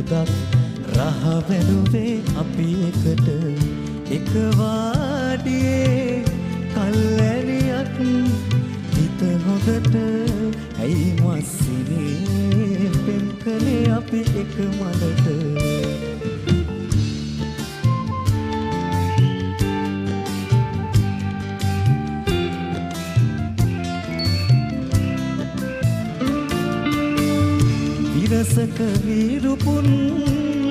පොදක් රහ වැළුවේ අපි එකට එක වාඩියේ කල්ැරියක් හිත හොඳට ඇයි මස්සිනේ පෙම් කළේ අපි එක මලට විරසක වීරුපුන්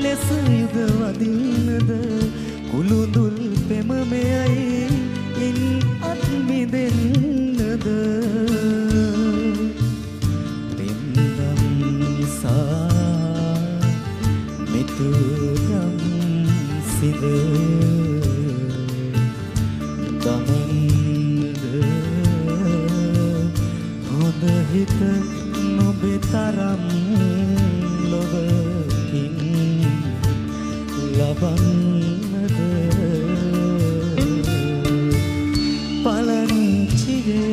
ලෙස යුද වදින්නද කුළුඳුල් පෙම මෙයයි ඉන් අත් මිදෙන්නද පෙම්දම් නිසා මෙතුගම් සිද ගමන්ද හොඳ හිත නොබේ තරම් ලොවකින් ලබන්නද පලංචියේ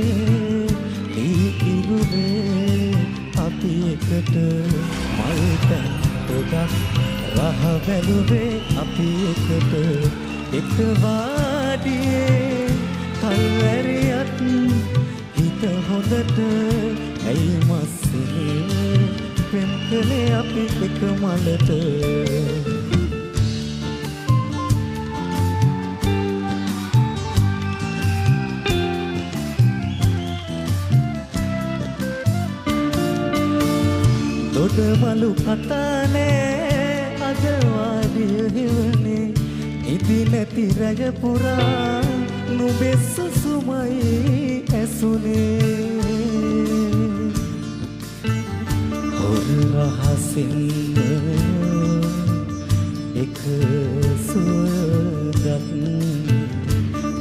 දීකිරුවේ අපි එකට මල්තැන් පොදක් රහ වැළුවේ අපි එකට එක වාඩියේ කල්වැරියත් හිත හොඳට ඇයි මස්සිනේ පෙම් කළේ අපි එක මලට දොඩමලු කතානේ අද වාදිය හෙවනේ ඉදි නැති රැග පුරා නුබෙස්ස සුමයි ඇසුනේ රහසින්ද එක සුවදත්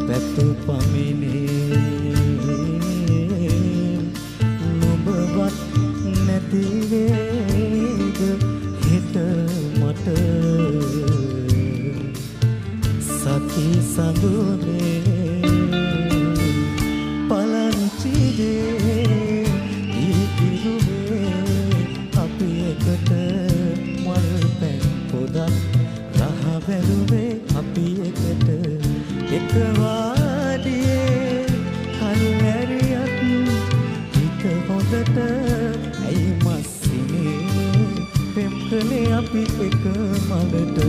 පැතු පමිනේ නුඹවත් නැතිවේද හිත මට සති සඳුනේ පලංචියේ වැළුවේ අපි එකට එක වාඩියේ කල්ැරියක් හිත හොඳට ඇයි මස්සිනේ පෙම් කළේ අපි එක මලට